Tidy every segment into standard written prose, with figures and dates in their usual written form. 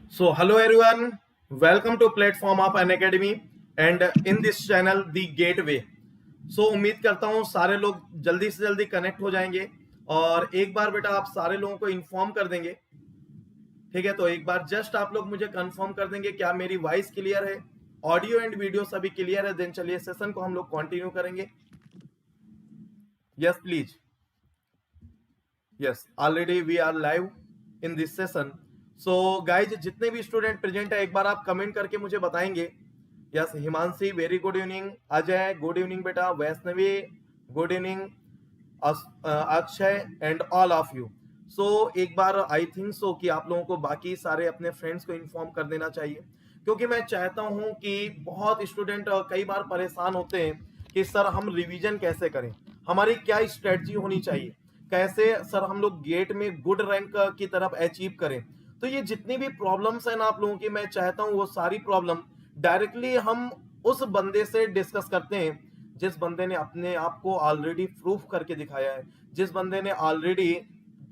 So, hello everyone, welcome to platform of an academy and in this channel the gateway. So उम्मीद करता हूँ सारे लोग जल्दी से जल्दी कनेक्ट हो जाएंगे और एक बार बेटा आप सारे लोगों को इन्फॉर्म कर देंगे। ठीक है, तो एक बार जस्ट आप लोग मुझे कंफर्म कर देंगे क्या मेरी वॉइस क्लियर है, ऑडियो एंड वीडियो सभी क्लियर है। देन चलिए सेशन को हम लोग कंटिन्यू करेंगे। Yes please, yes already we are live in this session. So guys जितने भी स्टूडेंट प्रेजेंट है एक बार आप कमेंट करके मुझे बताएंगे। Yes Himanshi very good evening, Ajay good evening बेटा, Vaishnavi good evening, Akshay and all of you. So एक बार आई थिंक सो कि आप लोगों को बाकी सारे अपने फ्रेंड्स को इन्फॉर्म कर देना चाहिए, क्योंकि मैं चाहता हूं कि बहुत स्टूडेंट कई बार परेशान होते हैं कि सर हम रिवीजन कैसे करें, हमारी क्या स्ट्रेटजी होनी चाहिए, कैसे सर हम लोग गेट में गुड रैंक की तरफ अचीव करें। तो ये जितनी भी प्रॉब्लम्स हैं ना आप लोगों की, मैं चाहता हूं वो सारी प्रॉब्लम डायरेक्टली हम उस बंदे से डिस्कस करते हैं जिस बंदे ने अपने आप को ऑलरेडी प्रूफ करके दिखाया है, जिस बंदे ने ऑलरेडी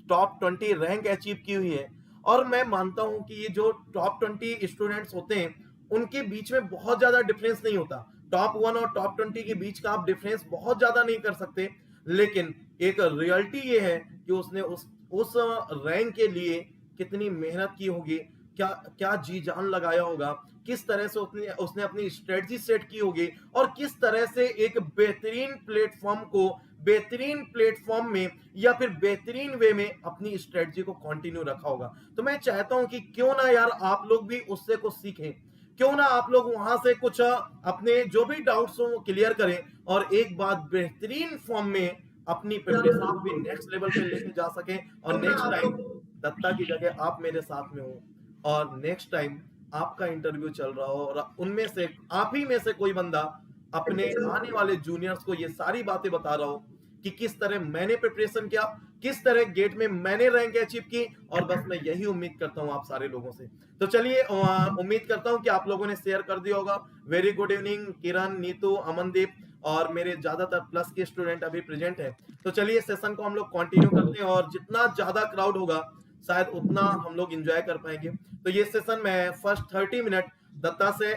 टॉप 20 रैंक अचीव की हुई है। और मैं मानता हूं कि ये जो टॉप 20 स्टूडेंट्स होते हैं उनके बीच में बहुत ज्यादा डिफरेंस नहीं होता। टॉप 1 और टॉप 20 के बीच का आप डिफरेंस बहुत ज्यादा नहीं कर सकते, लेकिन एक रियलिटी ये है कि उसने उस रैंक के लिए कितनी मेहनत की होगी, क्या क्या जी जान लगाया होगा, किस तरह से उसने अपनी स्ट्रेटजी सेट की होगी और किस तरह से एक बेहतरीन प्लेटफॉर्म को बेहतरीन प्लेटफॉर्म में या फिर बेहतरीन वे में अपनी स्ट्रेटजी को कंटिन्यू रखा होगा। तो मैं चाहता हूं कि क्यों ना यार आप लोग भी उससे कुछ सीखें, क्यों ना आप लोग वहां से कुछ अपने जो भी डाउट्स हो वो क्लियर करें और एक बात बेहतरीन फॉर्म में अपनी प्रिपरेशन को भी नेक्स्ट लेवल पे लेके जा सकें और नेक्स्ट टाइम दत्ता की जगह आप मेरे साथ में हो और नेक्स्ट टाइम आपका इंटरव्यू चल रहा हो और उनमें से आप ही में से कोई बंदा अपने आने वाले जूनियर्स को ये सारी बातें बता रहा हो कि किस तरह मैंने प्रिपरेशन किया, किस तरह गेट में मैंने रैंक अचीव की। और बस मैं यही उम्मीद करता हूं आप सारे लोगों से। तो चलिए उम्मीद करता हूं कि आप लोगों ने शेयर कर दिया होगा। वेरी गुड इवनिंग किरण, नीतू, अमनदीप और मेरे ज्यादातर प्लस के स्टूडेंट अभी प्रेजेंट है। तो चलिए सेशन को हम लोग कंटिन्यू करते हैं और जितना ज्यादा क्राउड होगा शायद उतना हम लोग एंजॉय कर पाएंगे। तो ये सेशन मैं फर्स्ट 30 मिनट दत्ता से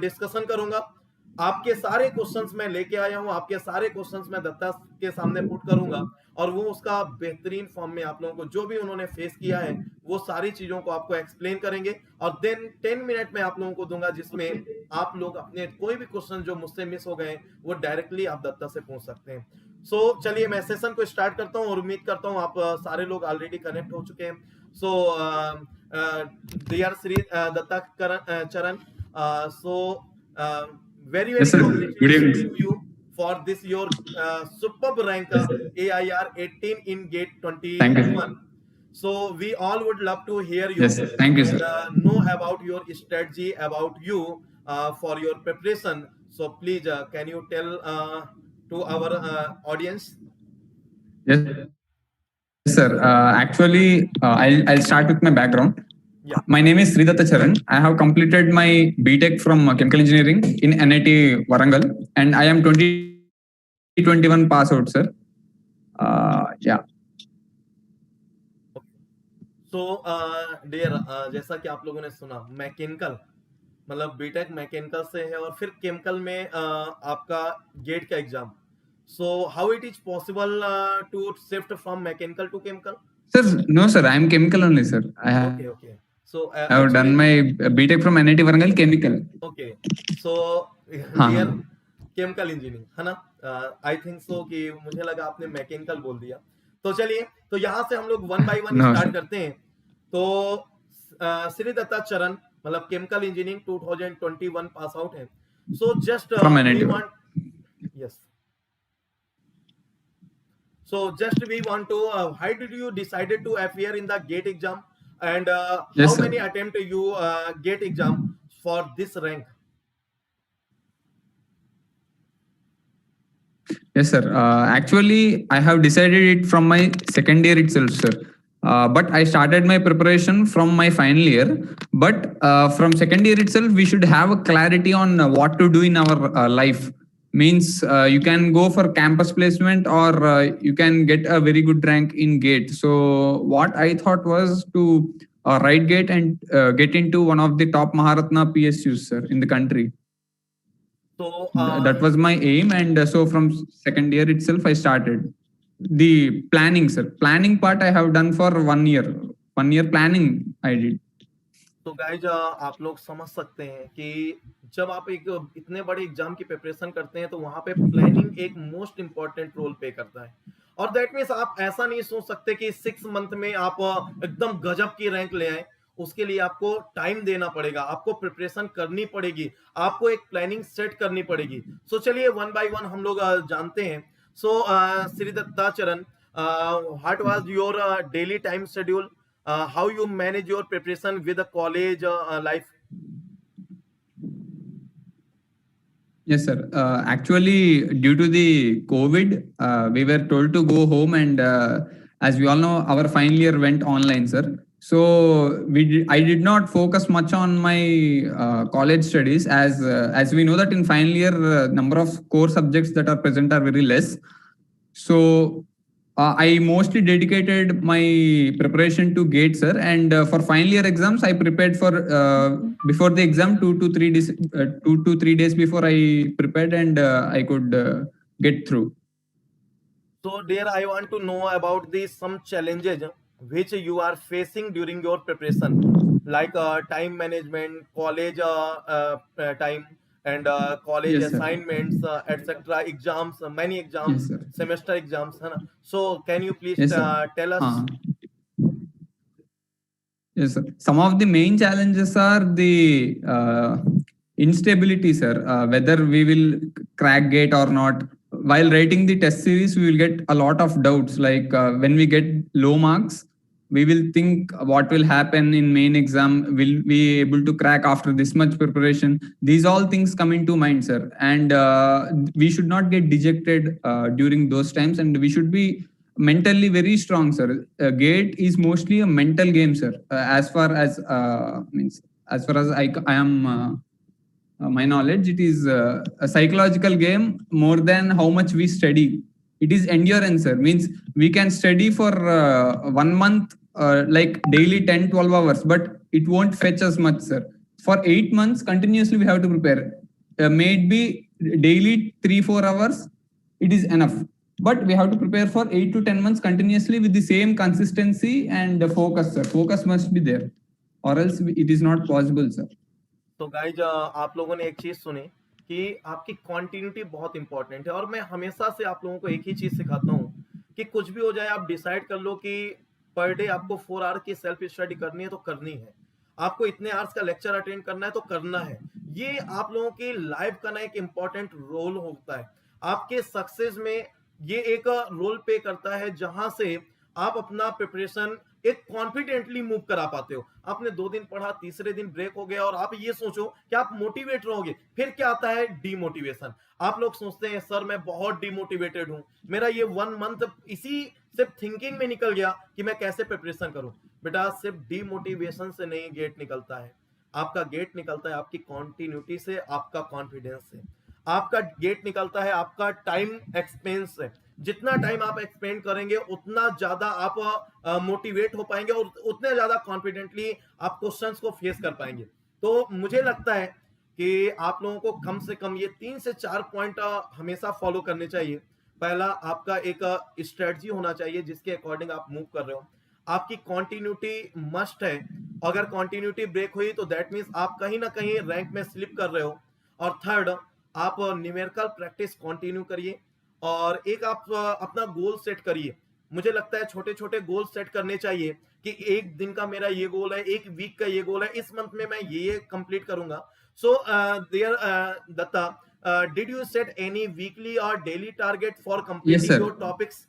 डिस्कशन करूंगा। आपके सारे क्वेश्चंस मैं लेके आया हूं, आपके सारे क्वेश्चंस मैं दत्ता के सामने पुट करूंगा और वो उसका बेहतरीन फॉर्म में आप लोगों को जो भी उन्होंने फेस किया है वो सारी चीजों को आपको एक्सप्लेन करेंगे और देन 10 मिनट में आप लोगों को दूंगा जिसमें आप लोग अपने कोई भी क्वेश्चन जो मुझसे मिस हो गए वो डायरेक्टली आप दत्ता से पूछ सकते हैं। सो चलिए मैं सेशन को स्टार्ट करता हूं और उम्मीद करता हूं आप सारे लोग ऑलरेडी कनेक्ट हो चुके हैं। सो डियर श्री दत्ता चरण, सो very Yes, sir. Good congratulations evening. to you for this your superb rank Yes, sir. AIR 18 in gate Thank you. 21. So we all would love to hear you Yes, sir. Thank you, and sir. know about your strategy, about you for your preparation. So please can you tell to our audience? Yes, sir. Actually, I'll start with my background. Yeah. My name is Sridatta Charan. I have completed my BTech from Chemical Engineering in NIT Warangal, and I am 2021 pass out, sir. Yeah. So dear, जैसा कि आप लोगों ने सुना mechanical मतलब BTech mechanical से है और फिर केमिकल में आपका गेट का exam. So how it is possible to shift from mechanical to chemical? Sir, no, sir. I am chemical only, sir. Okay. So I have done my BTech from NIT Warangal chemical. Okay. So dear chemical engineering है ना? I think so कि मुझे लगा आपने mechanical बोल दिया। तो चलिए, तो यहाँ से हम लोग वन बाय वन स्टार्ट करते हैं। तो श्री दत्ता चरण मतलब केमिकल इंजीनियरिंग 2021 पास आउट है। So just from we NIT. Yes. So just we want to how did you decided to appear in the GATE exam and Yes, how sir. many attempt you GATE exam for this rank? Yes, sir. Actually, I have decided it from my second year itself, sir. But I started my preparation from my final year. But from second year itself, we should have a clarity on what to do in our life. means you can go for campus placement or you can get a very good rank in GATE. So what I thought was to write GATE and get into one of the top Maharatna PSUs, sir, in the country. So That was my aim, and so from second year itself I started the planning, sir. Planning part I have done for 1 year. 1 year planning I did. तो guys आप लोग समझ सकते हैं कि जब आप एक इतने बड़े एग्जाम की प्रिपरेशन करते हैं तो वहां पे प्लानिंग एक मोस्ट इंपॉर्टेंट रोल प्ले करता है। और दैट मीन्स आप ऐसा नहीं सोच सकते कि 6 मंथ में आप एकदम गजब की रैंक ले आए। उसके लिए आपको टाइम देना पड़ेगा, आपको प्रिपरेशन करनी पड़ेगी, आपको एक प्लानिंग सेट करनी पड़ेगी। सो चलिए वन बाय वन हम लोग जानते हैं। So Shri Dattacharan, what was your daily time schedule? How you manage your preparation with the college life? Yes, sir. Actually, due to the COVID, we were told to go home, and as we all know, our final year went online, sir. So I did not focus much on my college studies, as we know that in final year, number of core subjects that are present are very less. So I mostly dedicated my preparation to GATE, sir, and for final year exams I prepared for before the exam 2 to 3 days 2 to 3 days before I prepared, and I could get through. So dear, I want to know about the some challenges which you are facing during your preparation, like time management, college time, and college Yes, sir. assignments, etc., exams, many exams, Yes, sir. semester exams, है ना? So can you please Yes, sir. tell us? Yes, sir. Some of the main challenges are the instability, sir. Whether we will crack GATE or not. While writing the test series, we will get a lot of doubts. Like when we get low marks, we will think what will happen in main exam. Will we be able to crack after this much preparation? These all things come into mind, sir. And we should not get dejected during those times, and we should be mentally very strong, sir. GATE is mostly a mental game, sir. As far as I am my knowledge, it is a psychological game more than how much we study. It is endurance, sir. Means we can study for 1 month, like daily 10-12 hours, but it won't fetch us much, sir. For 8 months continuously we have to prepare. Maybe daily 3-4 hours, it is enough. But we have to prepare for 8 to 10 months continuously with the same consistency and focus, sir. Focus must be there, or else it is not possible, sir. तो guys आप लोगों ने एक चीज सुनी कि आपकी continuity बहुत इंपॉर्टेंट है, और मैं हमेशा से आप लोगों को एक ही चीज सिखाता हूँ कि कुछ भी हो जाए आप डिसाइड कर लो कि पर डे आपको 4 आवर की सेल्फ स्टडी करनी है तो करनी है, आपको इतने आवर्स का लेक्चर अटेंड करना है तो करना है। ये आप लोगों की लाइफ का ना एक इंपॉर्टेंट रोल होता है आपके सक्सेस में। ये एक रोल प्ले करता है जहां से आप अपना प्रिपरेशन एक कॉन्फिडेंटली मूव करा पाते हो। आपने 2 दिन पढ़ा, तीसरे दिन ब्रेक हो गया और आप ये सोचो कि आप मोटिवेट रहोगे, फिर क्या आता है डीमोटिवेशन। आप लोग सोचते हैं सर मैं बहुत डीमोटिवेटेड हूं, मेरा ये 1 मंथ इसी सिर्फ थिंकिंग में निकल गया कि मैं कैसे प्रिपरेशन करूं। बेटा सिर्फ डीमोटिवेशन से नहीं गेट निकलता है, आपका गेट निकलता है आपकी कॉन्टिन्यूटी से, आपका कॉन्फिडेंस से। आपका गेट निकलता है आपका टाइम एक्सपेंस से। जितना टाइम आप एक्सपेंड करेंगे उतना ज्यादा आप मोटिवेट हो पाएंगे और उतने ज्यादा कॉन्फिडेंटली आप क्वेश्चंस को फेस कर पाएंगे। तो मुझे लगता है कि आप लोगों को कम से कम ये 3 से 4 पॉइंट हमेशा फॉलो करने चाहिए। पहला, आपका एक स्ट्रेटजी होना चाहिए जिसके अकॉर्डिंग आप मूव कर रहे हो। आपकी कॉन्टिन्यूटी मस्ट है, अगर कॉन्टिन्यूटी ब्रेक हुई तो दैट मीन्स आप कहीं ना कहीं रैंक में स्लिप कर रहे हो। और थर्ड, आप न्यूमेरिकल प्रैक्टिस कंटिन्यू करिए और एक आप अपना गोल सेट करिए। मुझे लगता है छोटे छोटे गोल सेट करने चाहिए कि एक दिन का मेरा ये गोल है, एक वीक का ये गोल है, इस मंथ में मैं ये कंप्लीट करूंगा। So there Datta, did you set any weekly or daily target for completing sir. your topics?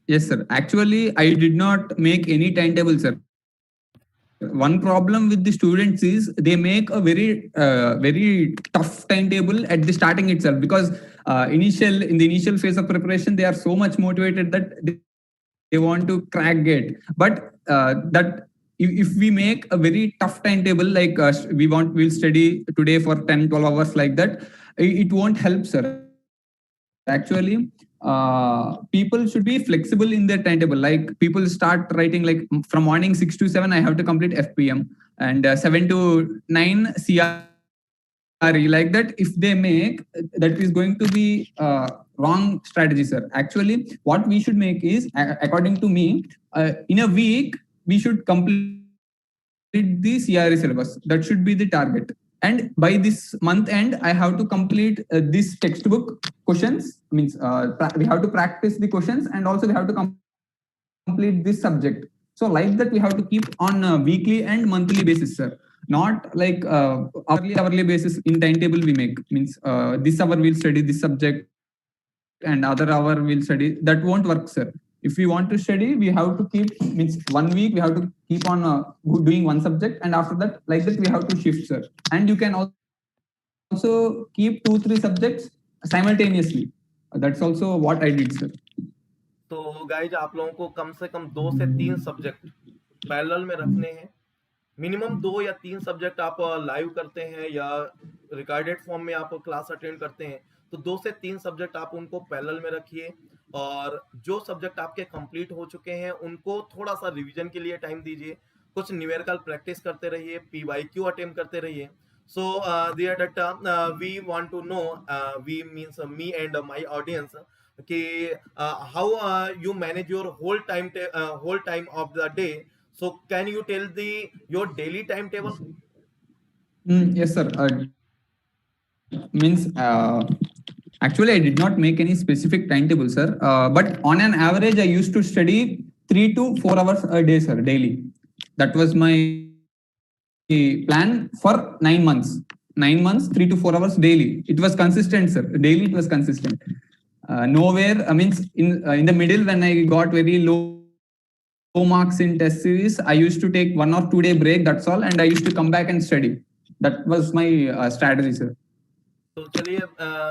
Yes, sir. Actually, I did not make any timetable, sir. One problem with the students is they make a very tough timetable at the starting itself, because in the initial phase of preparation they are so much motivated that they want to crack GATE. But that if we make a very tough timetable, like we'll study today for 10-12 hours like that, it won't help, sir. actually people should be flexible in their timetable. Like people start writing like from morning 6 to 7 I have to complete FPM, and 7 to 9 CRE, like that. If they make, that is going to be wrong strategy, sir. Actually what we should make is, according to me, in a week we should complete the CRE syllabus. That should be the target. And by this month end, I have to complete this textbook questions. Means we have to practice the questions, and also we have to complete this subject. So like that, we have to keep on a weekly and monthly basis, sir. Not like hourly basis in timetable we make. Means this hour we'll study this subject, and other hour we'll study. That won't work, sir. If we want to study, we have to keep, means 1 week we have to keep on doing one subject, and after that, like that, we have to shift, sir. And you can also keep 2-3 subjects simultaneously. That's also what I did, sir. तो guys आप लोगों को कम से कम 2 से 3 subject parallel में रखने हैं। Minimum 2 या 3 सब्जेक्ट आप लाइव करते हैं या रिकॉर्डेड फॉर्म में आप क्लास अटेंड करते हैं, तो 2 से 3 सब्जेक्ट आप उनको पैरेलल में रखिए, और जो सब्जेक्ट आपके कंप्लीट हो चुके हैं उनको थोड़ा सा रिवीजन के लिए टाइम दीजिए, कुछ न्यूमेरिकल प्रैक्टिस करते रहिए, PYQ अटेम्प्ट करते रहिए। So dear Datta, we want to know, we means me and my audience, कि how you manage your whole time of the day. So can you tell your daily timetable? Yes, sir. Means actually I did not make any specific timetable, sir. But on an average, I used to study 3 to 4 hours a day, sir, daily. That was my plan for 9 months. 9 months, 3 to 4 hours daily. It was consistent, sir. Daily it was consistent. Nowhere, I mean, in the middle, when I got very low marks in test series, I used to take 1 or 2 day break, that's all, and I used to come back and study. That was my strategy, sir. तो चलिए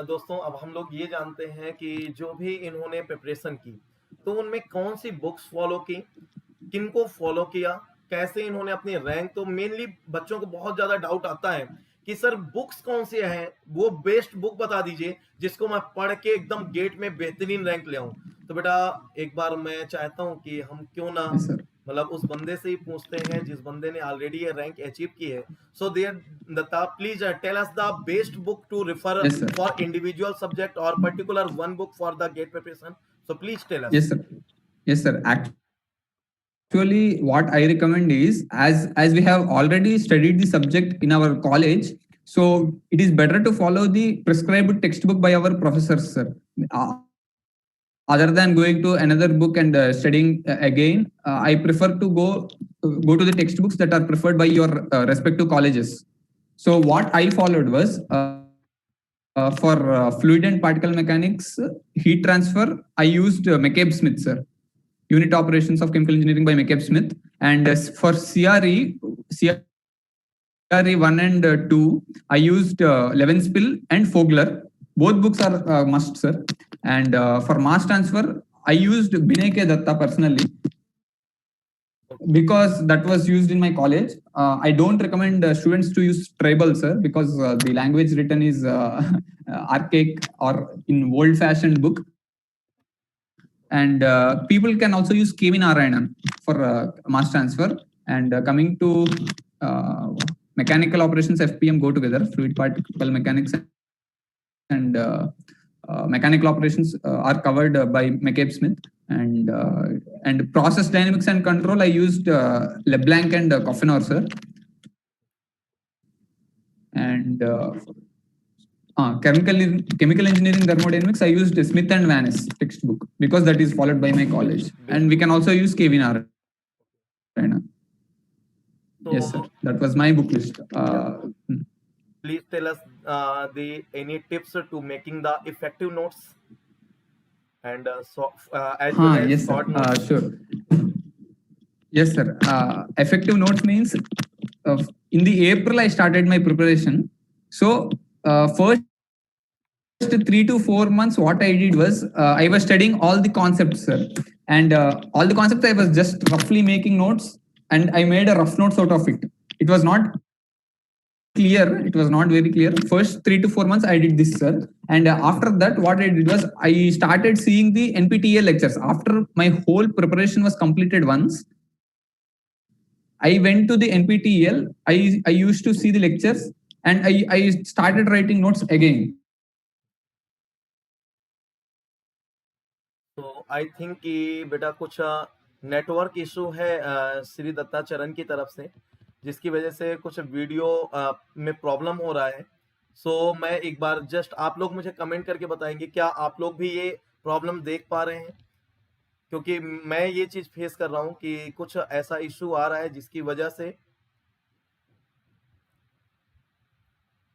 दोस्तों, अब हम लोग ये जानते हैं कि जो भी इन्होंने प्रिपरेशन की, तो उनमें कौन सी बुक्स फॉलो की, किनको फॉलो किया, कैसे इन्होंने अपनी रैंक, तो मेनली बच्चों को बहुत ज्यादा डाउट आता है कि सर बुक्स कौन सी हैं, वो बेस्ट बुक बता दीजिए जिसको मैं पढ़ के एकदम गेट में बेहतरीन रैंक ले आऊं। तो बेटा एक बार मैं चाहता हूं कि हम क्यों ना मतलब उस बंदे से ही पूछते हैं जिस बंदे ने ऑलरेडी ये रैंक अचीव की है। So there Datta, please tell us the best book to refer for individual subject और particular one book for the GATE preparation. So please tell us. Yes, sir. Yes, sir. Actually, what I recommend is, as we have already studied the subject in our college, so it is better to follow the prescribed textbook by our professors, sir. Other than going to another book and studying again, I prefer to go to the textbooks that are preferred by your respective colleges. So what I followed was, for fluid and particle mechanics, heat transfer, I used McCabe-Smith, sir. Unit Operations of Chemical Engineering by McCabe-Smith. And for CRE 1 and 2, I used Levenspiel and Fogler. Both books are must, sir. And for mass transfer, I used Binay K. Datta personally, because that was used in my college. I don't recommend students to use Tribal, sir, because the language written is archaic or in old-fashioned book. And people can also use K.V. Narayanan for mass transfer. And coming to mechanical operations, FPM go together. Fluid particle mechanics and mechanical operations are covered by McCabe-Smith. And process dynamics and control, I used LeBlanc and Coffenor, sir. And chemical engineering thermodynamics, I used Smith and Vanes textbook, because that is followed by my college. And we can also use K.V. Narayanan. Yes, sir. That was my book list. Please tell us any tips to making the effective notes and as well as yes, short notes. Sure. Yes, sir. Effective notes means in the April I started my preparation. So first 3 to 4 months, what I did was I was studying all the concepts, sir. And all the concepts I was just roughly making notes, and I made a rough notes out of it. It was not clear. It was not very clear. First 3 to 4 months I did this, sir. And after that, what I did was I started seeing the NPTEL lectures. After my whole preparation was completed once, I went to the NPTEL. I used to see the lectures and I started writing notes again. तो I think कि बेटा कुछ network issue है श्री दत्ताचरण की तरफ से, जिसकी वजह से कुछ वीडियो में प्रॉब्लम हो रहा है। सो मैं एक बार जस्ट आप लोग मुझे कमेंट करके बताएंगे क्या आप लोग भी ये प्रॉब्लम देख पा रहे हैं, क्योंकि मैं ये चीज फेस कर रहा हूं कि कुछ ऐसा इशू आ रहा है जिसकी वजह से।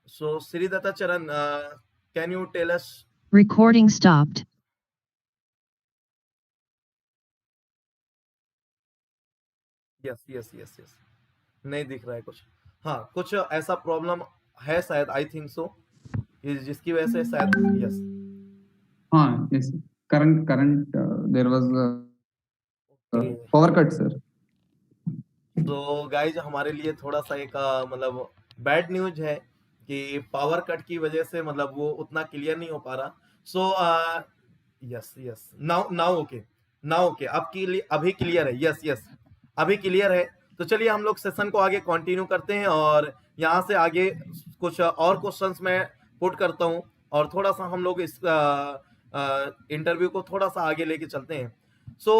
So Shri Dattacharan, can you tell us? Recording stopped. Yes yes yes yes, नहीं दिख रहा है कुछ। हाँ, कुछ ऐसा प्रॉब्लम है शायद, आई थिंक सो, जिसकी वजह से शायद। यस हाँ, yes. Current there was power cut, sir. तो गाइज हमारे लिए थोड़ा सा एक मतलब बैड न्यूज है कि पावर कट की वजह से मतलब वो उतना क्लियर नहीं हो पा रहा। So yes yes, now okay, now okay, अभी क्लियर है। यस यस, अभी क्लियर है। तो चलिए हम लोग सेशन को आगे कंटिन्यू करते हैं और यहाँ से आगे कुछ और क्वेश्चंस मैं पुट करता हूँ और थोड़ा सा हम लोग इस इंटरव्यू को थोड़ा सा आगे लेके चलते हैं। सो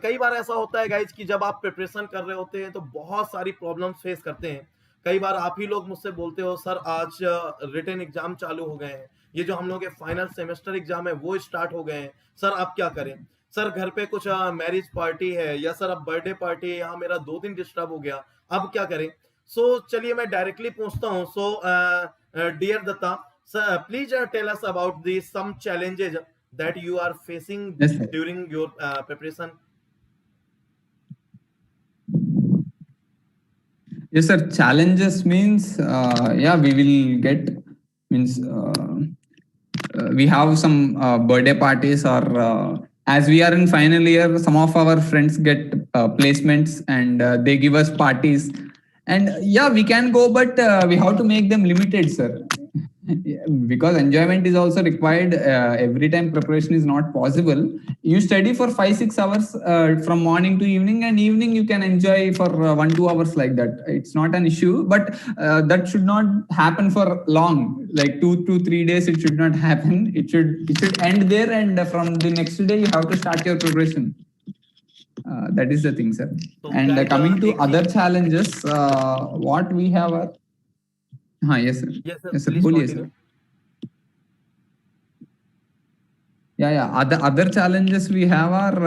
कई बार ऐसा होता है गाइज कि जब आप प्रिपरेशन कर रहे होते हैं तो बहुत सारी प्रॉब्लम्स फेस करते हैं। कई बार आप ही लोग मुझसे बोलते हो सर आज रिटन एग्जाम चालू हो गए हैं, ये जो हम लोग के फाइनल सेमेस्टर एग्जाम है वो स्टार्ट हो गए हैं, सर आप क्या करें? सर घर पे कुछ मैरिज पार्टी है, या सर अब बर्थडे पार्टी है, यहाँ मेरा 2 दिन डिस्टर्ब हो गया, अब क्या करें? सो चलिए मैं डायरेक्टली पूछता हूँ। So dear Datta sir, please tell us about the some challenges that you are facing Yes, sir. during your preparation. Yes, sir. Challenges means, yeah, we will get, means we have some birthday parties, or as we are in final year, some of our friends get placements and they give us parties. And yeah, we can go, but we have to make them limited, sir. Because enjoyment is also required. Every time preparation is not possible. You study for 5-6 hours from morning to evening, and evening you can enjoy for 1-2 hours like that. It's not an issue, but that should not happen for long, like 2 to 3 days. It should not happen. It should end there, and from the next day you have to start your preparation. That is the thing, sir. So, And guys, coming to other challenges, what we have are, yes, sir. Yes, sir. Yes, sir. Please Boliye, continue. sir. Yeah. Other challenges we have are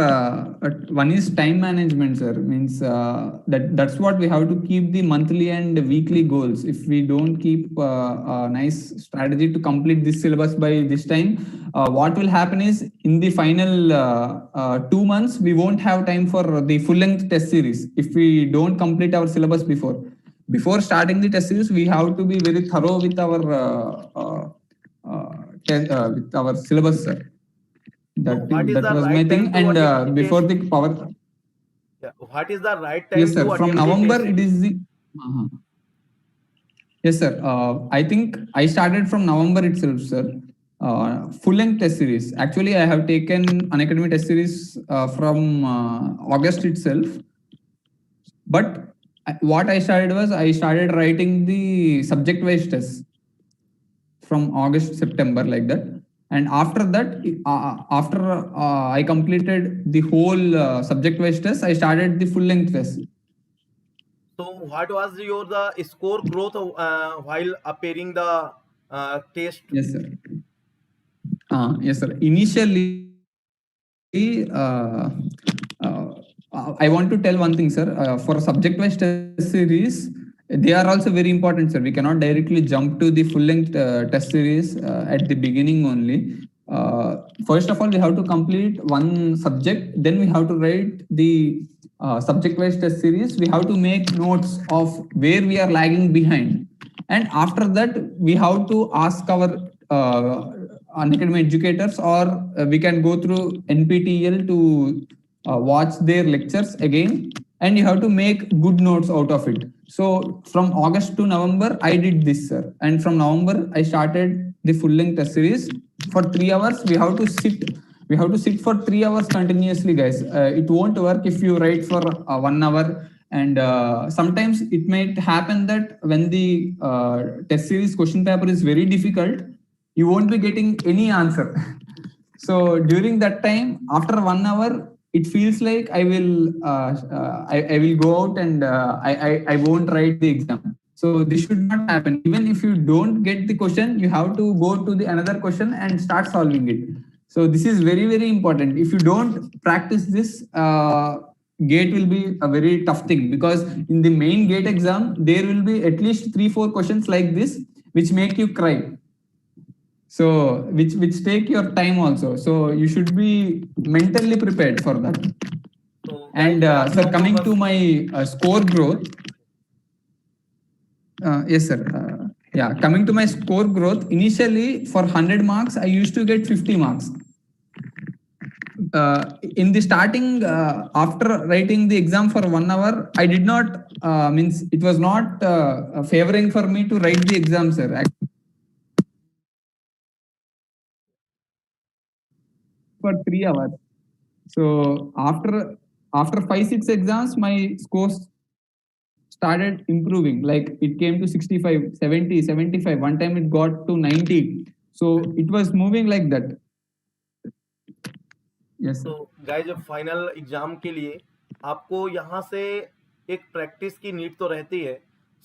one is time management, sir. Means that's what we have to keep the monthly and weekly goals. If we don't keep a nice strategy to complete this syllabus by this time, what will happen is in the final 2 months we won't have time for the full-length test series. If we don't complete our syllabus before starting the test series, we have to be very thorough with our syllabus, sir. That was my thing. And before the power. Yeah. What is the right time? Yes, sir. to From attempt the November, test it series? is the. Yes, sir. I think I started from November itself, sir. Full-length test series. Actually, I have taken Unacademy test series from August itself. But what I started was I started writing the subject-wise tests from August, September, like that. And after that, after I completed the whole subject-wise test, I started the full-length test. So, what was your the score growth while appearing the test? Yes, sir. Yes, sir. Initially, I want to tell one thing, sir. For subject-wise test series, they are also very important, sir. We cannot directly jump to the full-length test series at the beginning only. First of all, we have to complete one subject. Then we have to write the subject-wise test series. We have to make notes of where we are lagging behind. And after that, we have to ask our Unacademy educators, or we can go through NPTEL to watch their lectures again, and you have to make good notes out of it. So from August to November, I did this, sir. And from November, I started the full length test series. For 3 hours, we have to sit. We have to sit for 3 hours continuously, guys. It won't work if you write for 1 hour. And sometimes it might happen that when the test series question paper is very difficult, you won't be getting any answer. So during that time, after 1 hour, it feels like I will go out and I won't write the exam. So this should not happen. Even if you don't get the question, you have to go to the another question and start solving it. So this is very, very important. If you don't practice this, gate will be a very tough thing, because in the main gate exam there will be at least 3-4 questions like this which make you cry. So which take your time also. So you should be mentally prepared for that. तो And guys, आप sir, लोगों को coming बस to my score growth, yes sir, yeah, coming to my score growth, initially for 100 marks I used to get 50 marks. In the starting, after writing the exam for 1 hour, I did not means it was not favoring for me to write the exam, sir. For 3 hours. So after 5-6 exams, my scores started improving. Like it came to 65, 70, 75. One time it got to 90. So it was moving like that. Yes, sir. तो guys, जब final exam के लिए आपको यहाँ से एक practice की need तो रहती है।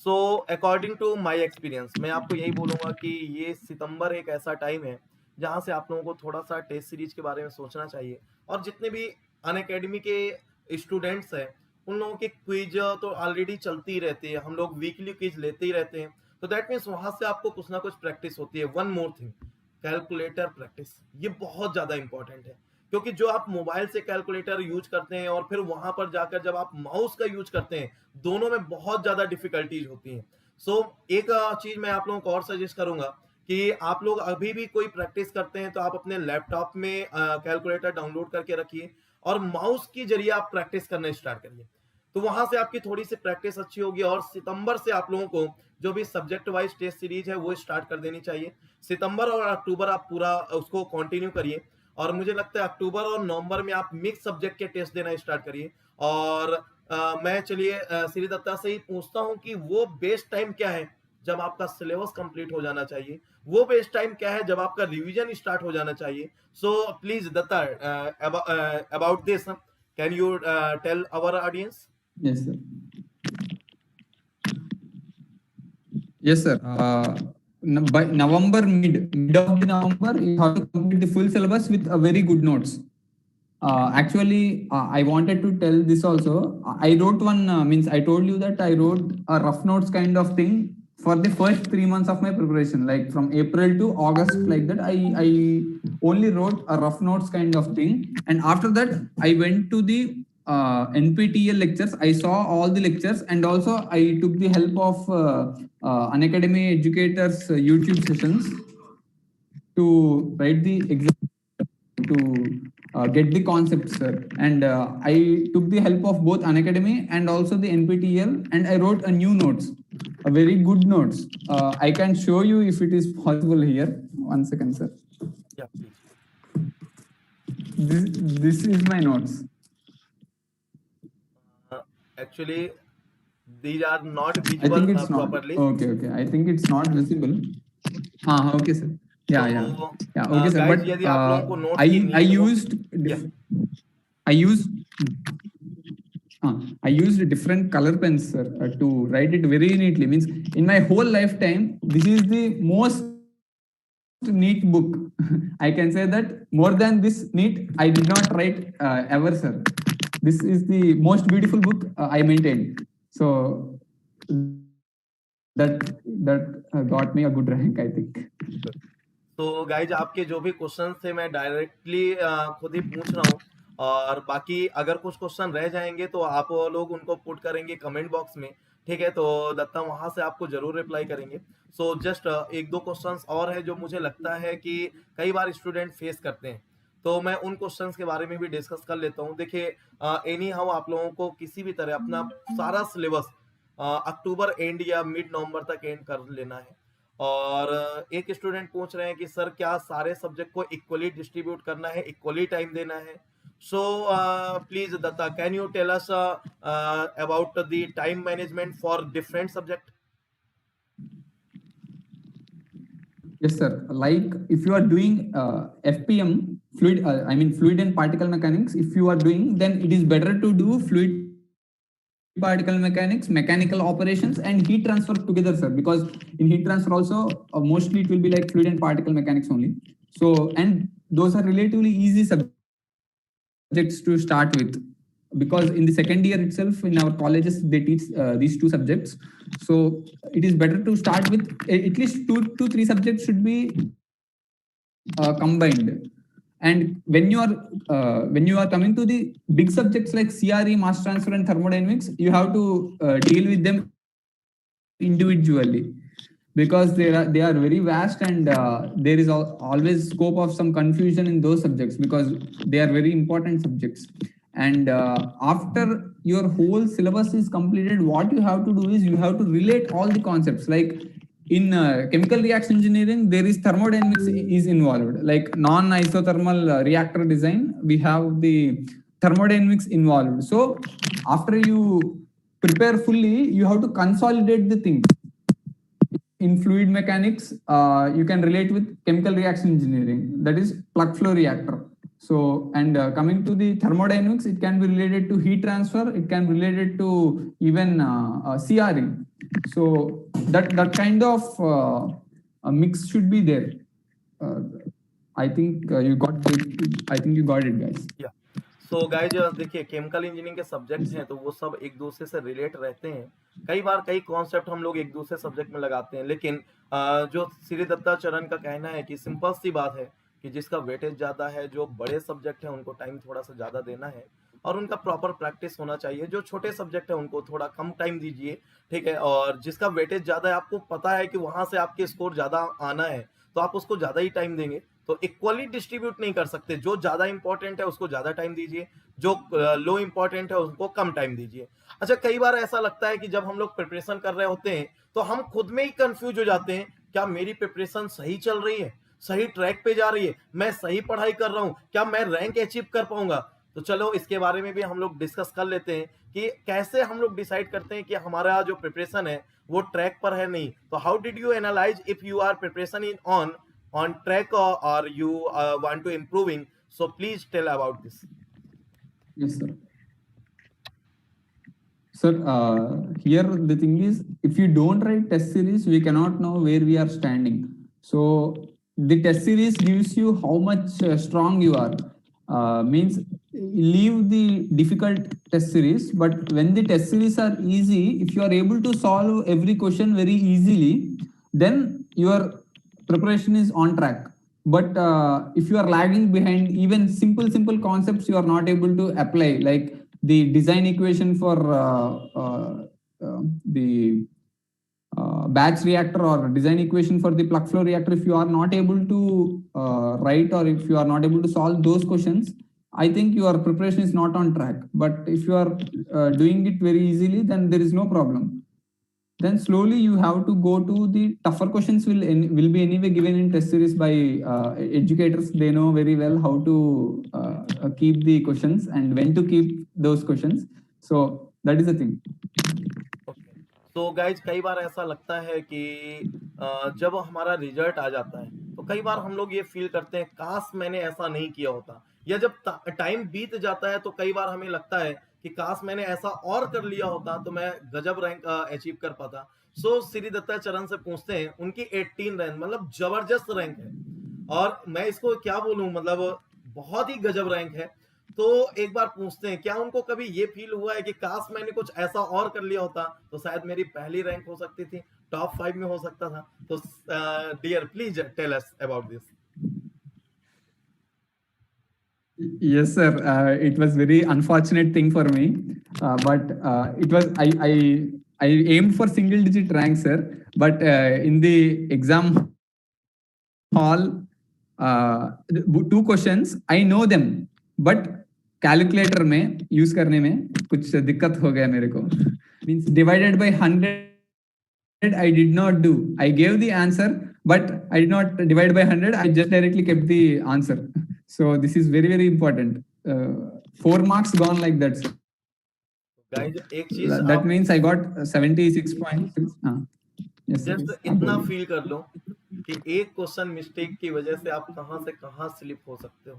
So according to my experience मैं आपको यही बोलूँगा कि ये सितंबर एक ऐसा टाइम है जहाँ से आप लोगों को थोड़ा सा टेस्ट सीरीज के बारे में सोचना चाहिए। और जितने भी अनअकैडमी के स्टूडेंट्स हैं उन लोगों की क्विज तो ऑलरेडी चलती ही रहती है, हम लोग वीकली क्विज लेते ही रहते हैं। तो दैट मीन्स वहाँ से आपको कुछ ना कुछ प्रैक्टिस होती है। One more thing, calculator practice, ये बहुत ज़्यादा इंपॉर्टेंट है। क्योंकि जो आप मोबाइल से कैलकुलेटर यूज करते हैं और फिर वहां पर जाकर जब आप माउस का यूज करते हैं, दोनों में बहुत ज्यादा डिफिकल्टीज होती हैं। सो एक चीज मैं आप लोगों को और सजेस्ट करूंगा कि आप लोग अभी भी कोई प्रैक्टिस करते हैं तो आप अपने लैपटॉप में कैलकुलेटर डाउनलोड करके रखिए और माउस के जरिए आप प्रैक्टिस करना स्टार्ट करिए। तो वहां से आपकी थोड़ी सी प्रैक्टिस अच्छी होगी और सितंबर से आप लोगों को जो भी सब्जेक्ट वाइज टेस्ट सीरीज है वो स्टार्ट कर देनी चाहिए। सितंबर और अक्टूबर आप पूरा उसको कंटिन्यू करिए और मुझे लगता है अक्टूबर और नवंबर में आप मिक्स सब्जेक्ट के टेस्ट देना स्टार्ट करिए। और मैं चलिए श्री दत्ता से ही पूछता हूं कि वो बेस्ट टाइम क्या है जब आपका सिलेबस कंप्लीट हो जाना चाहिए, वो बेस्ट टाइम क्या है जब आपका रिवीजन स्टार्ट हो जाना चाहिए। So please Datta, about this can you tell our audience? Yes, sir. Yes, sir. By November, mid of the November, you have to complete the full syllabus with a very good notes. Actually, I wanted to tell this also. I wrote one, means I told you that I wrote a rough notes kind of thing for the first 3 months of my preparation, like from April to August, like that. I only wrote a rough notes kind of thing. And after that, I went to the NPTEL lectures. I saw all the lectures, and also I took the help of Unacademy educators YouTube sessions to write the exam, to get the concepts, sir. And I took the help of both Unacademy and also the NPTEL, and I wrote a new notes, a very good notes. I can show you if it is possible here. One second, sir. Yeah, please. This is my notes. Actually, these are not I think visible it's not. properly. Okay. I think it's not visible. Okay, sir. Yeah. So, Okay, sir. guys, But यदि आप लोगों को notes I की need हो- used Yeah. I used different color pens, sir, to write it very neatly. Means in my whole lifetime, this is the most neat book. I can say that more than this neat, I did not write ever, sir. This is the most beautiful book I maintained. So that got me a good rank, I think. तो guys, आपके जो भी question थे मैं directly खुद ही पूछ रहा हूँ और बाकी अगर कुछ क्वेश्चन रह जाएंगे तो आप लोग उनको पुट करेंगे कमेंट बॉक्स में, ठीक है? तो दत्ता वहां से आपको जरूर रिप्लाई करेंगे। सो जस्ट एक दो क्वेश्चंस और है जो मुझे लगता है कि कई बार स्टूडेंट फेस करते हैं, तो मैं उन क्वेश्चंस के बारे में भी डिस्कस कर लेता हूँ। देखिए, एनी हाउ आप लोगों को किसी भी तरह अपना सारा सिलेबस अक्टूबर एंड या मिड नवंबर तक एंड कर लेना है। और एक स्टूडेंट पूछ रहे हैं कि सर क्या सारे सब्जेक्ट को इक्वली डिस्ट्रीब्यूट करना है, इक्वली टाइम देना है? So please Datta, can you tell us about the time management for different subject? Yes, sir. Like if you are doing FPM, fluid and particle mechanics, if you are doing, then it is better to do fluid particle mechanics, mechanical operations, and heat transfer together, sir. Because in heat transfer also, mostly it will be like fluid and particle mechanics only. So, and those are relatively easy subjects to start with. Because in the second year itself, in our colleges, they teach these two subjects. So it is better to start with at least 2 to 3 subjects should be combined. And when you are coming to the big subjects like CRE, mass transfer, and thermodynamics, you have to deal with them individually because they are very vast, and there is always scope of some confusion in those subjects because they are very important subjects. And after your whole syllabus is completed, what you have to do is you have to relate all the concepts. Like in chemical reaction engineering, there is thermodynamics is involved. Like non-isothermal reactor design, we have the thermodynamics involved. So after you prepare fully, you have to consolidate the things. In fluid mechanics, you can relate with chemical reaction engineering, that is plug flow reactor. So, and coming to the thermodynamics, it can be related to heat transfer, it can be related to even CRE. So that kind of a mix should be there. I think you got it. I think you got it, guys. Yeah. So guys देखिए, chemical engineering के subjects हैं तो वो सब एक दूसरे से relate रहते हैं। कई बार कई कॉन्सेप्ट हम लोग एक दूसरे सब्जेक्ट में लगाते हैं, लेकिन जो श्री दत्ताचरण का कहना है कि सिंपल सी बात है कि जिसका वेटेज ज़्यादा है, जो बड़े सब्जेक्ट हैं उनको टाइम थोड़ा सा ज़्यादा देना है और उनका प्रॉपर प्रैक्टिस होना चाहिए। जो छोटे सब्जेक्ट है उनको थोड़ा कम टाइम दीजिए, ठीक है। और जिसका वेटेज ज़्यादा है, आपको पता है कि वहाँ से आपके स्कोर ज़्यादा आना है, तो आप उसको ज़्यादा ही टाइम देंगे। तो इक्वली डिस्ट्रीब्यूट नहीं कर सकते, जो ज्यादा इंपॉर्टेंट है उसको ज्यादा टाइम दीजिए, जो लो इंपॉर्टेंट है उसको कम टाइम दीजिए। अच्छा, कई बार ऐसा लगता है कि जब हम लोग प्रिपरेशन कर रहे होते हैं तो हम खुद में ही कंफ्यूज हो जाते हैं, क्या मेरी प्रिपरेशन सही चल रही है, सही ट्रैक पे जा रही है, मैं सही पढ़ाई कर रहा हूं, क्या मैं रैंक अचीव कर पाऊंगा? तो चलो इसके बारे में भी हम लोग डिस्कस कर लेते हैं कि कैसे हम लोग डिसाइड करते हैं कि हमारा जो प्रिपरेशन है वो ट्रैक पर है नहीं। तो how did you analyse if you are preparation in on track, or you want to improving? So please tell about this. Yes, sir. Sir, here the thing is, if you don't write test series, we cannot know where we are standing. So the test series gives you how much strong you are. Means leave the difficult test series, but when the test series are easy, if you are able to solve every question very easily, then your preparation is on track. But if you are lagging behind, even simple concepts you are not able to apply, like the design equation for the batch reactor or design equation for the plug flow reactor, if you are not able to write, or if you are not able to solve those questions, I think your preparation is not on track. But if you are doing it very easily, then there is no problem. Then slowly you have to go to the tougher questions will be anyway given in test series by educators. They know very well how to keep the questions and when to keep those questions. So that is the thing. तो guys कई बार ऐसा लगता है कि जब हमारा result आ जाता है तो कई बार हम लोग ये फील करते हैं काश मैंने ऐसा नहीं किया होता, या जब टाइम बीत जाता है तो कई बार हमें लगता है कि काश मैंने ऐसा और कर लिया होता तो मैं गजब रैंक अचीव कर पाता। सो श्री दत्ताचरण से पूछते हैं, उनकी 18 रैंक मतलब जबरदस्त रैंक है, और मैं इसको क्या बोलूं, मतलब बहुत ही गजब रैंक है। तो एक बार पूछते हैं, क्या उनको कभी ये फील हुआ है कि काश मैंने कुछ ऐसा और कर लिया होता तो शायद मेरी पहली रैंक हो सकती थी, टॉप 5 में हो सकता था? तो dear please tell us about this. Yes, sir. It was very unfortunate thing for me, but it was I aimed for single digit rank, sir. But in the exam hall, 2 questions I know them, but calculator में use करने में कुछ दिक्कत हो गया मेरे को। means divided by 100 I did not do. I gave the answer, but I did not divide by 100. I just directly kept the answer. So this is very, very important. 4 marks gone like that. So guys एक चीज that आप means I got 76.6. Yes, sir. Just Yes. इतना feel कर लो कि एक question mistake की वजह से आप कहां से कहां स्लिप हो सकते हो।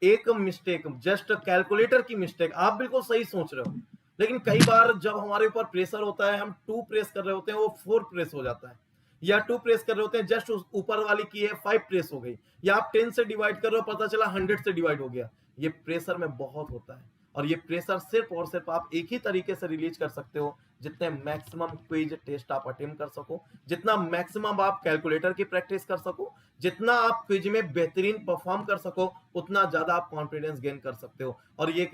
एक मिस्टेक, जस्ट कैलकुलेटर की मिस्टेक, आप बिल्कुल सही सोच रहे हो, लेकिन कई बार जब हमारे ऊपर प्रेशर होता है, हम 2 प्रेस कर रहे होते हैं, वो 4 प्रेस हो जाता है, या 2 प्रेस कर रहे होते हैं, जस्ट ऊपर वाली की है 5 प्रेस हो गई, या आप 10 से डिवाइड कर रहे हो, पता चला 100 से डिवाइड हो गया। ये प्रेशर में बहुत होता है, और ये प्रेशर सिर्फ और सिर्फ आप एक ही तरीके से रिलीज कर सकते हो, जितने मैक्सिमम क्विज टेस्ट आप अटेम्प्ट कर सको, जितना मैक्सिमम आप कैलकुलेटर की प्रैक्टिस कर सको, जितना आप क्विज में बेहतरीन परफॉर्म कर सको, उतना ज्यादा आप कॉन्फिडेंस गेन कर सकते हो। और ये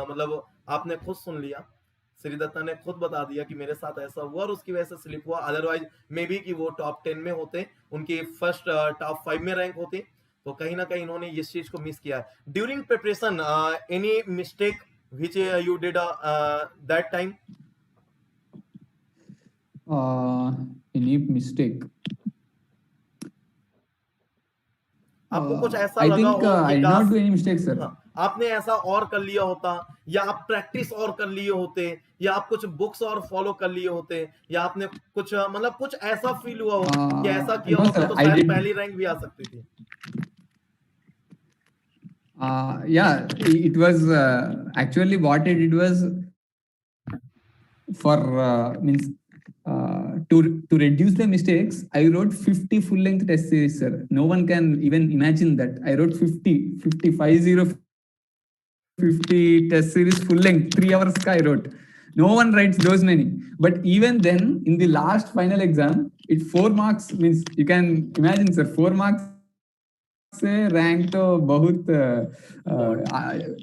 मतलब आपने खुद सुन लिया, श्री दत्ता ने खुद बता दिया कि मेरे साथ ऐसा हुआ और उसकी वजह से स्लिप हुआ, अदरवाइज मे बी कि वो टॉप 10 में होते, उनकी फर्स्ट टॉप 5 में रैंक होती। तो कहीं ना कहीं इन्होंने इस चीज को मिस किया है। During preparation any mistake which you did that time? Any mistake? आपको कुछ ऐसा I लगा think हो I कि did not काश do any mistake, sir. हाँ, आपने ऐसा और कर लिया होता, या आप प्रैक्टिस और कर लिए होते, या आप कुछ बुक्स और फॉलो कर लिए होते, या आपने कुछ मतलब कुछ ऐसा फील हुआ हो कि ऐसा किया No, होता sir. तो I शायद did. पहली रैंक भी आ सकती थी। Yeah, it was actually what I did was for means to reduce the mistakes. I wrote 50 full length test series, sir. No one can even imagine that. I wrote 50, 50 test series full length, 3 hours ka I wrote. No one writes those many. But even then, in the last final exam, it 4 marks means you can imagine, sir, 4 marks से rank तो बहुत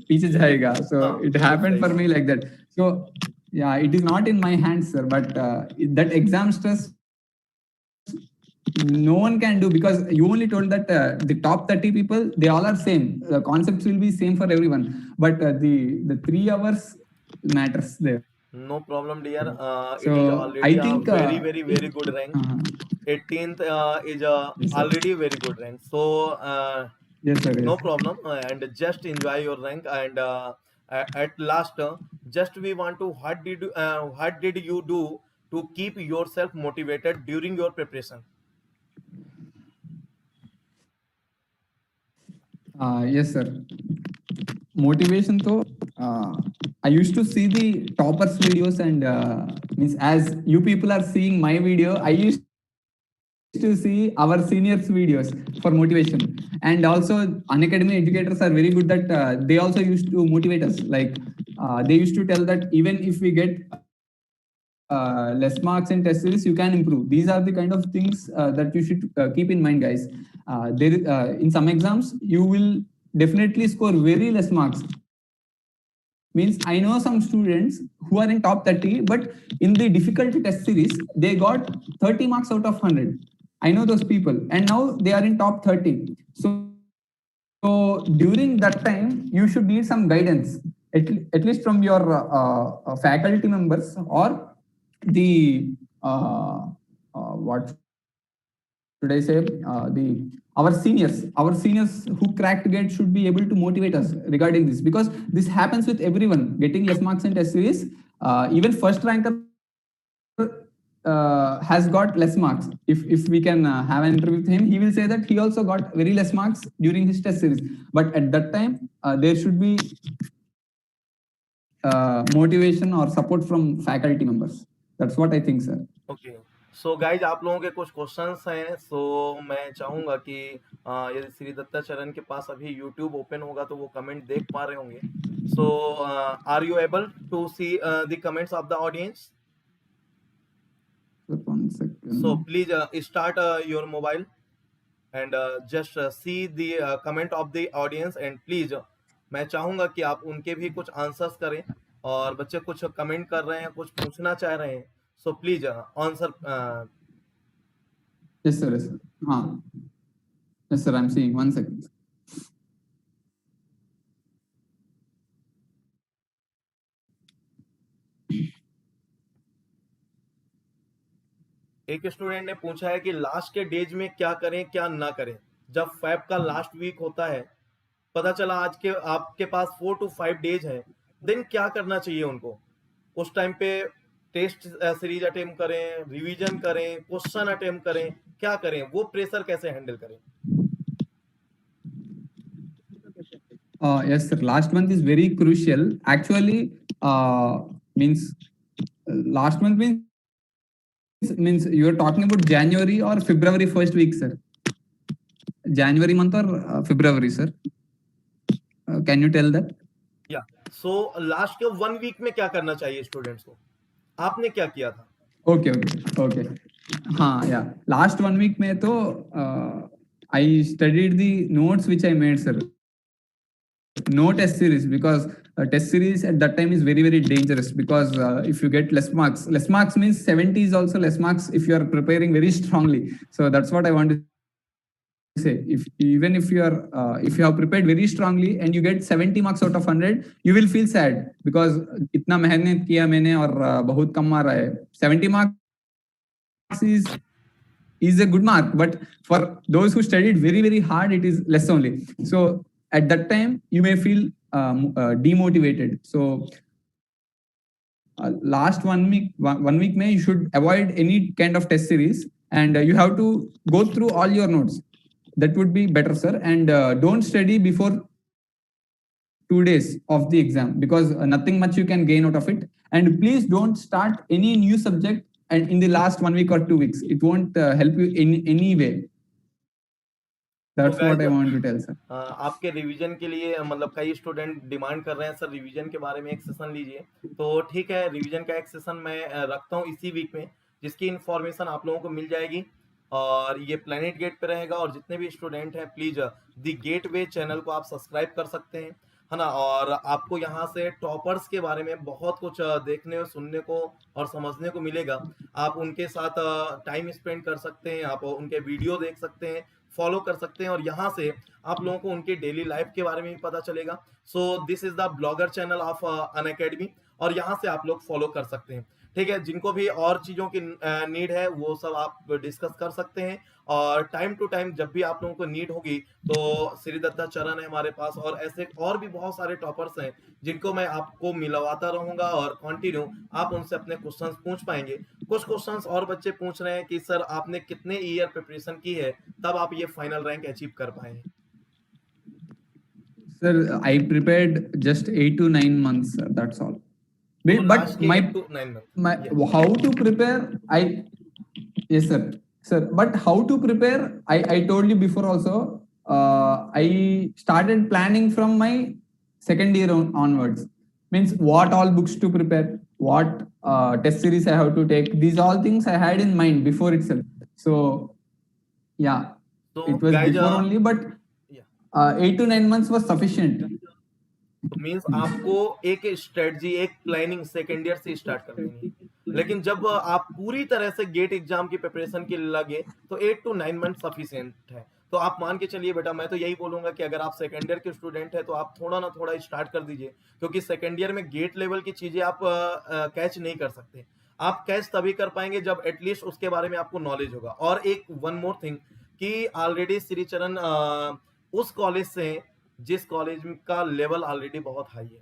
पीछे जाएगा. So हाँ, it बिल्कुल happened सही for बात। me like that. So yeah, it is not in my hands, sir, but that exam stress no one can do, because you only told that the top 30 people, they all are same, the concepts will be same for everyone, but the 3 hours matters there. No problem, dear. It is So I already a think very good rank. 18th is yes, sir. already very good rank. So Yes, sir. no Yes. problem, and just enjoy your rank. And at last, just we want to what did you do to keep yourself motivated during your preparation? Yes, sir. Motivation to I used to see the toppers videos, and means as you people are seeing my video, I used to see our seniors videos for motivation. And also unacademy educators are very good that they also used to motivate us, like they used to tell that even if we get less marks in test series, you can improve. These are the kind of things that you should keep in mind, guys. In some exams you will definitely score very less marks. Means I know some students who are in top 30, but in the difficulty test series, they got 30 marks out of 100. I know those people, and now they are in top 30. So during that time, you should need some guidance, at least from your faculty members, or the what should I say, our seniors who cracked GATE should be able to motivate us regarding this, because this happens with everyone getting less marks in test series. Even first ranker has got less marks. If we can have an interview with him, he will say that he also got very less marks during his test series. But at that time, there should be motivation or support from faculty members. That's what I think, sir. Okay. So guys, आप लोगों के कुछ questions हैं, सो मैं चाहूंगा कि यदि श्री दत्ताचरण के पास अभी YouTube ओपन होगा तो वो कमेंट देख पा रहे होंगे। So are you able to see the comments of the audience? One second. So please start your mobile and just see the comment of the audience, and please मैं चाहूंगा कि आप उनके भी कुछ आंसर्स करें, और बच्चे कुछ कमेंट कर रहे हैं, कुछ पूछना चाह रहे हैं, so please answer. Yes, sir. Yes, sir. Yes, sir. I'm seeing. 1 second. एक स्टूडेंट ने पूछा है कि लास्ट के डेज में क्या करें क्या ना करें। जब फैब का लास्ट वीक होता है, पता चला आज के आपके पास 4 to 5 डेज है, देन क्या करना चाहिए उनको? उस टाइम पे टेस्ट सीरीज अटेम्प्ट करें, रिवीजन करें, क्वेश्चन अटेम्प्ट करें, क्या करें? वो प्रेशर कैसे हैंडल करें? Yes, sir. Last month is very crucial. Actually, means last month means you are talking about January or February first week, sir. January month or February, sir. Can you tell that? या so last के 1 week में क्या करना चाहिए students को? आपने क्या किया था? Okay. हाँ, yeah. Last 1 week में तो I studied the notes which I made, sir. No test series, because test series at that time is very, very dangerous, because if you get less marks means 70 is also less marks if you are preparing very strongly. So that's what I want to say. Even if you are if you have prepared very strongly and you get 70 marks out of 100, you will feel sad, because इतना मेहनत किया मैंने और बहुत कम आ रहा है. 70 marks is a good mark, but for those who studied very, very hard, it is less only. So at that time you may feel demotivated. So last 1 week may you should avoid any kind of test series, and you have to go through all your notes. That would be better, sir. And don't study before 2 days of the exam, because nothing much you can gain out of it. And please don't start any new subject and in the last 1 week or 2 weeks. It won't help you in any way. That's तो what I guys, want to tell, sir. आपके revision के लिए मतलब कई student demand कर रहे हैं, sir revision के बारे में एक सेशन लीजिए। तो ठीक है, रिवीजन का एक सेशन मैं रखता हूँ इसी वीक में, जिसकी इन्फॉर्मेशन आप लोगों को मिल जाएगी और ये प्लेनेट गेट पे रहेगा। और जितने भी स्टूडेंट हैं, प्लीज द गेटवे चैनल को आप सब्सक्राइब कर सकते हैं, है ना। और आपको यहाँ से टॉपर्स के बारे में बहुत कुछ देखने सुनने को और समझने को मिलेगा। आप उनके साथ टाइम स्पेंड कर सकते हैं, आप उनके वीडियो देख सकते हैं, फॉलो कर सकते हैं, और यहाँ से आप लोगों को उनकी डेली लाइफ के बारे में भी पता चलेगा। So this is the blogger channel of Unacademy, और यहाँ से आप लोग फॉलो कर सकते हैं। ठीक है, जिनको भी और चीजों की नीड है वो सब आप डिस्कस कर सकते हैं। और टाइम टू टाइम जब भी आप लोगों को नीड होगी तो श्री दत्ता चरण है हमारे पास, और ऐसे और भी बहुत सारे टॉपर्स हैं जिनको मैं आपको मिलवाता रहूंगा, और कंटिन्यू आप उनसे अपने क्वेश्चंस पूछ पाएंगे। कुछ क्वेश्चंस और बच्चे पूछ रहे हैं कि सर आपने कितने ईयर प्रिपरेशन की है तब आप ये फाइनल रैंक अचीव कर पाए? Sir, I prepared just 8 to 9 months, sir. That's all. तो But लास्ट के 8 to 9 month my how to prepare, yes, sir. But how to prepare, I told you before also. I started planning from my second year onwards. Means what all books to prepare, what test series I have to take. These all things I had in mind before itself. So yeah, तो it was guys before only, but 8 to 9 months was sufficient. Means आपको एक strategy, एक planning second year से start कर देनी है। लेकिन जब आप पूरी तरह से गेट एग्जाम की प्रिपरेशन के लिए लगे तो 8 to 9 मंथ सफिशिएंट है। तो आप मान के चलिए बेटा, मैं तो यही बोलूंगा कि अगर आप सेकेंड ईयर के स्टूडेंट है तो आप थोड़ा ना थोड़ा स्टार्ट कर दीजिए, क्योंकि सेकेंड ईयर में गेट लेवल की चीजें आप कैच नहीं कर सकते। आप कैच तभी कर पाएंगे जब एटलीस्ट उसके बारे में आपको नॉलेज होगा। और एक वन मोर थिंग कि ऑलरेडी श्रीचरण उस कॉलेज से, जिस कॉलेज का लेवल ऑलरेडी बहुत हाई है,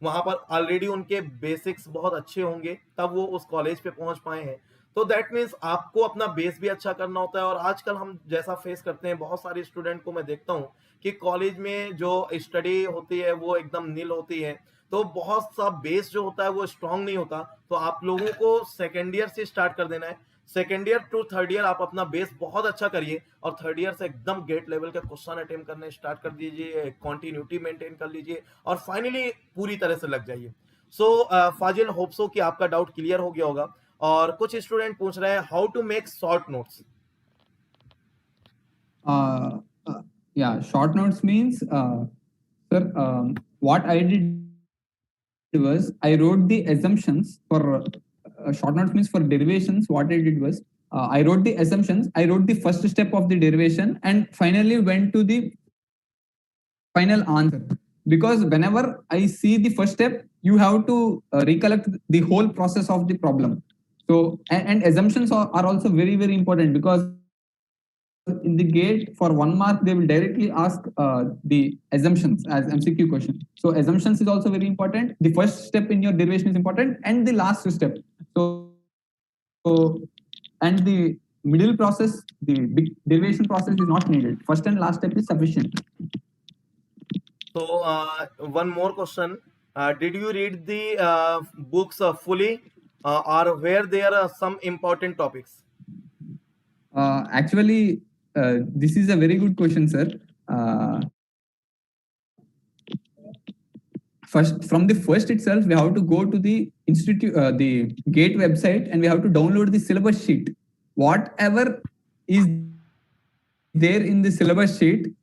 वहां पर ऑलरेडी उनके बेसिक्स बहुत अच्छे होंगे, तब वो उस कॉलेज पे पहुंच पाए हैं। तो दैट मीन्स आपको अपना बेस भी अच्छा करना होता है। और आजकल हम जैसा फेस करते हैं, बहुत सारे स्टूडेंट को मैं देखता हूँ कि कॉलेज में जो स्टडी होती है वो एकदम नील होती है, तो बहुत सा बेस जो होता है वो स्ट्रांग नहीं होता। तो आप लोगों को सेकेंड ईयर से स्टार्ट कर देना है। Second year to third year आप अपना बेस बहुत अच्छा करिए, और थर्ड ईयर से एकदम गेट लेवल के क्वेश्चन अटेम्प्ट करने स्टार्ट कर दीजिए, कंटिन्यूटी मेंटेन कर लीजिए, और फाइनली पूरी तरह से लग जाइए। सो फाजिल, होप सो कि आपका डाउट क्लियर हो गया होगा। और कुछ स्टूडेंट पूछ रहे हैं how to make short notes. Uh, yeah, short notes means, sir, what I did was I wrote the assumptions for short notes means for derivations. What I did was I wrote the assumptions, I wrote the first step of the derivation, and finally went to the final answer. Because whenever I see the first step, you have to recollect the whole process of the problem. So and assumptions are also very, very important, because in the gate for 1 mark they will directly ask the assumptions as MCQ question. So assumptions is also very important. The first step in your derivation is important, and the last step. So and the middle process, the big derivation process is not needed. First and last step is sufficient. So one more question. Did you read the books fully, or were there some important topics? Actually, this is a very good question, sir. Uh, First, from the first itself, we have to go to the institute, the GATE website, and we have to download the syllabus sheet. Whatever is there in the syllabus sheet,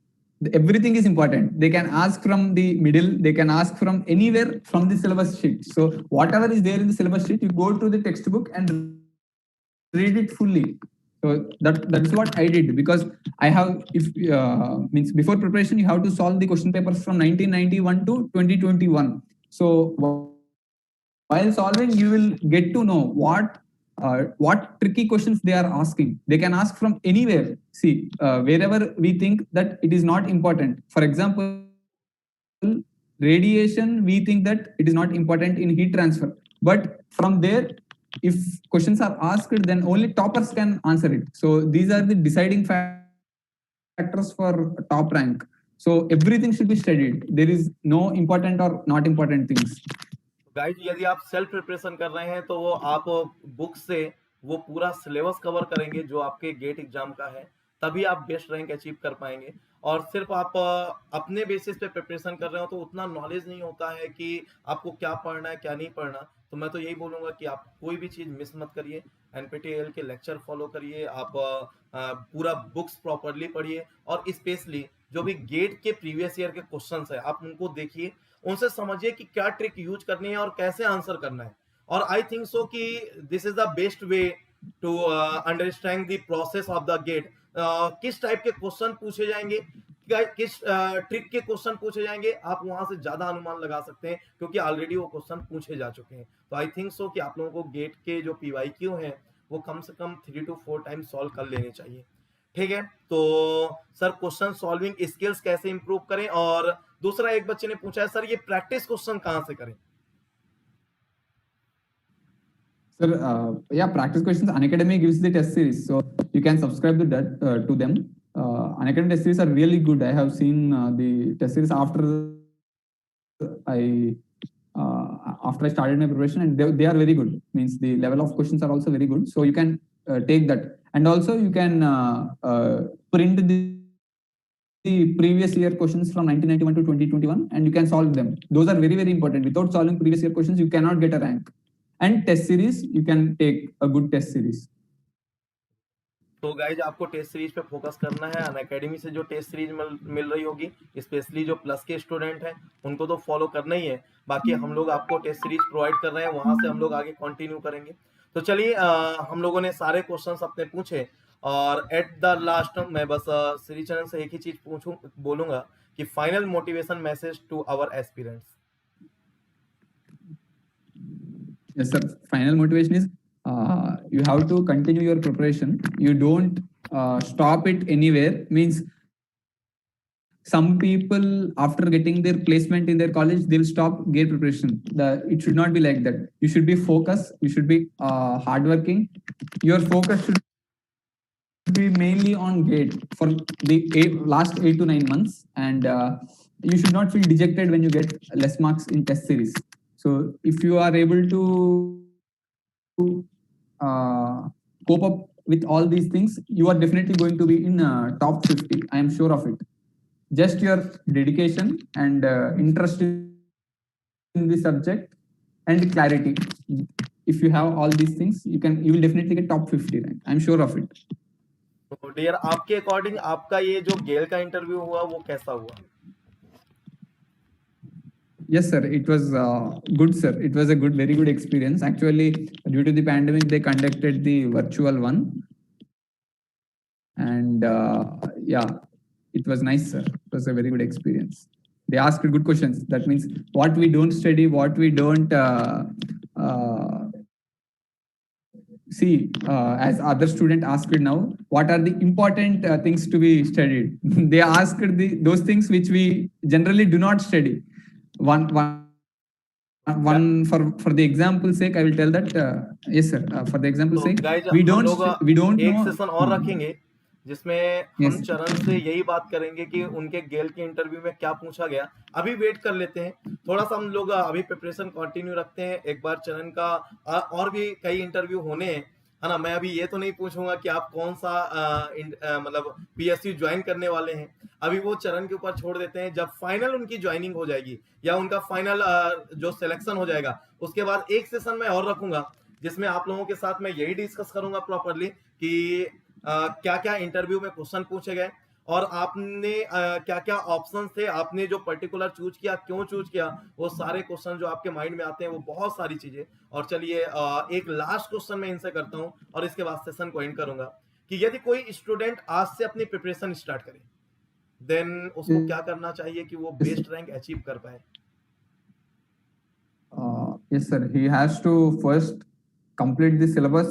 everything is important. They can ask from the middle, they can ask from anywhere from the syllabus sheet. So whatever is there in the syllabus sheet, you go to the textbook and read it fully. So that's what I did, because I have, if means before preparation you have to solve the question papers from 1991 to 2021. So while solving, you will get to know what tricky questions they are asking. They can ask from anywhere. See, wherever we think that it is not important. For example, radiation, we think that it is not important in heat transfer. But from there, if questions are asked, then only toppers can answer it. So these are the deciding factors for top rank. So everything should be studied. There is no important or not important things. Guys यदि आप self preparation कर रहे हैं तो वो आप book से वो पूरा सिलेबस कवर करेंगे जो आपके गेट एग्जाम का है, तभी आप बेस्ट रैंक अचीव कर पाएंगे। और सिर्फ आप अपने बेसिस पे प्रिपरेशन कर रहे हो तो उतना नॉलेज नहीं होता है कि आपको क्या पढ़ना है क्या नहीं पढ़ना। तो मैं तो यही बोलूंगा कि आप कोई भी चीज मिस मत करिए, एनपीटीईएल के लेक्चर फॉलो करिए, आप पूरा बुक्स प्रॉपरली पढ़िए, और स्पेशली जो भी गेट के प्रीवियस ईयर के क्वेश्चंस है आप उनको देखिए, उनसे समझिए कि क्या ट्रिक यूज करनी है और कैसे आंसर करना है। और आई थिंक सो कि this is the best way to understand the process of the GATE. किस टाइप के क्वेश्चन पूछे जाएंगे, किस ट्रिक के क्वेश्चन पूछे जाएंगे, आप वहां से ज्यादा अनुमान लगा सकते हैं क्योंकि ऑलरेडी वो क्वेश्चन पूछे जा चुके हैं। तो आई थिंक सो कि आप लोगों को गेट के जो पीवाईक्यू हैं वो कम से कम 3 to 4 टाइम्स सॉल्व कर लेने चाहिए। ठीक है, तो सर क्वेश्चन सॉल्विंग स्किल्स कैसे इंप्रूव करें, और दूसरा एक बच्चे ने पूछा है सर ये प्रैक्टिस क्वेश्चन कहां से करें। Sir, yeah, practice questions. Unacademy gives the test series, so you can subscribe to that to them. Unacademy test series are really good. I have seen the test series after I started my preparation, and they are very good. Means the level of questions are also very good. So you can take that, and also you can print the previous year questions from 1991 to 2021, and you can solve them. Those are very, very important. Without solving previous year questions, you cannot get a rank. And test series, you can take a good test series. तो guys आपको test series पे focus करना है। Unacademy से जो test series मिल रही होगी, specially जो प्लस के स्टूडेंट हैं उनको तो फॉलो करना ही है। बाकी हम लोग आपको टेस्ट सीरीज प्रोवाइड कर रहे हैं, वहां से हम लोग आगे कंटिन्यू करेंगे। तो चलिए, हम लोगों ने सारे क्वेश्चंस अपने पूछे, और एट द लास्ट मैं बस श्री चरण से एक ही चीज बोलूंगा कि final motivation message to our aspirants. Yes, sir. Final motivation is you have to continue your preparation. You don't stop it anywhere. Means some people, after getting their placement in their college, they'll stop gate preparation. It should not be like that. You should be focused. You should be hardworking. Your focus should be mainly on gate for the last 8 to 9 months, and you should not feel dejected when you get less marks in test series. So if you are able to cope up with all these things, you are definitely going to be in top 50. I am sure of it. Just your dedication and interest in the subject and clarity. If you have all these things, you will definitely get top 50 rank. I am sure of it. तो dear, आपके according आपका ये जो गेल का interview हुआ वो कैसा हुआ? Yes, sir. It was good, sir. It was a very good experience. Actually, due to the pandemic, they conducted the virtual one, and yeah, it was nice, sir. It was a very good experience. They asked good questions. That means what we don't study, what we don't see, as other student asked now, what are the important things to be studied? They asked those things which we generally do not study. One for the example sake, I will tell that yes sir. For the example तो sake, guys we हम don't लोग know. एक session और रखेंगे जिसमें हम Yes. चरण से यही बात करेंगे कि उनके गेल के इंटरव्यू में क्या पूछा गया। अभी वेट कर लेते हैं थोड़ा सा, हम लोग अभी प्रिपरेशन कंटिन्यू रखते हैं। एक बार चरण का और भी कई इंटरव्यू होने हैं, है ना। मैं अभी ये तो नहीं पूछूंगा कि आप कौन सा मतलब पीएसयू ज्वाइन करने वाले हैं, अभी वो चरण के ऊपर छोड़ देते हैं। जब फाइनल उनकी ज्वाइनिंग हो जाएगी या उनका फाइनल जो सिलेक्शन हो जाएगा, उसके बाद एक सेशन मैं और रखूंगा जिसमें आप लोगों के साथ मैं यही डिस्कस करूंगा प्रॉपरली कि क्या क्या इंटरव्यू में क्वेश्चन पूछे गए और आपने क्या क्या ऑप्शन थे, आपने जो पर्टिकुलर चूज किया, क्यों चूज किया, वो सारे क्वेश्चन जो आपके माइंड में आते हैं, वो बहुत सारी चीजें। और चलिए एक लास्ट क्वेश्चन मैं इनसे करता हूं और इसके बाद सेशन को एंड करूंगा कि यदि कोई स्टूडेंट आज से अपनी प्रिपरेशन स्टार्ट करे, देन उसको क्या करना चाहिए कि वो बेस्ट रैंक अचीव कर पाए? Yes, sir. He has to first complete the syllabus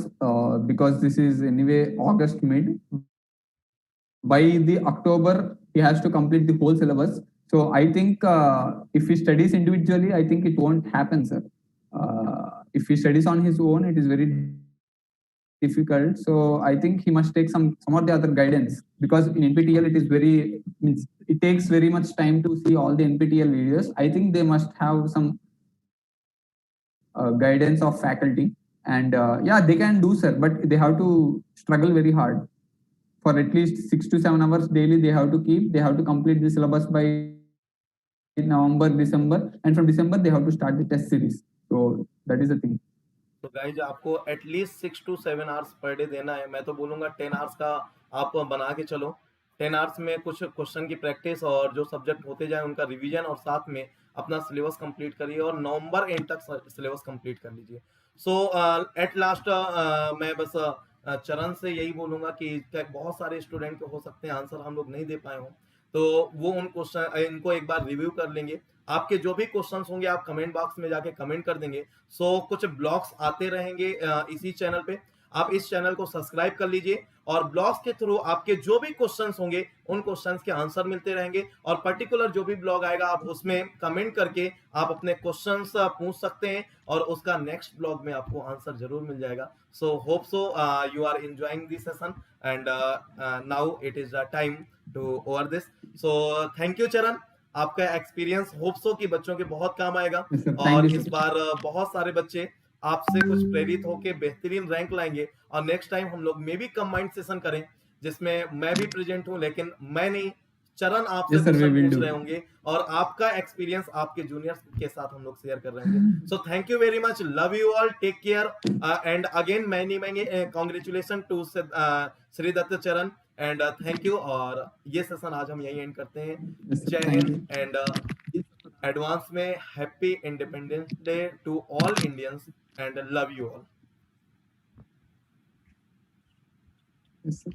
because this is anyway August mid. By the October, he has to complete the whole syllabus. So I think if he studies individually, I think it won't happen, sir. If he studies on his own, it is very difficult. So I think he must take some of the other guidance because in NPTEL it is very means it takes very much time to see all the NPTEL videos. I think they must have some guidance of faculty, and yeah, they can do, sir, but they have to struggle very hard for at least 6 to 7 hours daily. They have to complete the syllabus by November, December, and from December they have to start the test series. So that is the thing. तो guys आपको at least 6 to 7 hours per day देना है। मैं तो बोलूंगा 10 hours का आप बना के चलो। 10 आवर्स में कुछ क्वेश्चन की प्रैक्टिस और जो सब्जेक्ट होते जाए उनका रिवीजन, और साथ में अपना सिलेबस कंप्लीट करिए और नवंबर एंड तक सिलेबस कंप्लीट कर लीजिए। सो एट लास्ट मैं बस चरण से यही बोलूंगा कि बहुत सारे स्टूडेंट हो सकते हैं आंसर हम लोग नहीं दे पाए हों, तो वो उन क्वेश्चन इनको एक बार रिव्यू कर लेंगे। आपके जो भी क्वेश्चंस होंगे आप कमेंट बॉक्स में जाके कमेंट कर देंगे। सो कुछ ब्लॉग्स आते रहेंगे इसी चैनल पे, आप इस चैनल को सब्सक्राइब कर लीजिए और ब्लॉग्स के थ्रू आपके जो भी क्वेश्चंस होंगे उन क्वेश्चंस के आंसर मिलते रहेंगे। और पर्टिकुलर जो भी ब्लॉग आएगा आप उसमें कमेंट करके आप अपने क्वेश्चंस पूछ सकते हैं और उसका नेक्स्ट ब्लॉग में आपको आंसर जरूर मिल जाएगा। So hope so you are enjoying this session and now it is time to over this. So thank you Charan, आपका एक्सपीरियंस होप सो कि बच्चों के बहुत काम आएगा। Yes, sir. Thank और you, sir. इस बार बहुत सारे बच्चे आपसे कुछ प्रेरित होके बेहतरीन रैंक लाएंगे और नेक्स्ट टाइम हम लोग मे भी कंबाइंड सेशन करें जिसमें मैं भी प्रेजेंट हूं, लेकिन मैं नहीं, चरण आपसे Yes, sir, we question will पूछ do. रहे होंगे और आपका एक्सपीरियंस आपके जूनियर्स के साथ हम लोग शेयर कर रहे होंगे। So thank you very much, love you all, take care and again many congratulation to Shri Dutt Charan and thank you. और ये सेशन आज हम यही एंड करते हैं। Yes, sir. Jai Thank Hind you. And advance में happy independence day to all Indians and love you all. Yes, sir.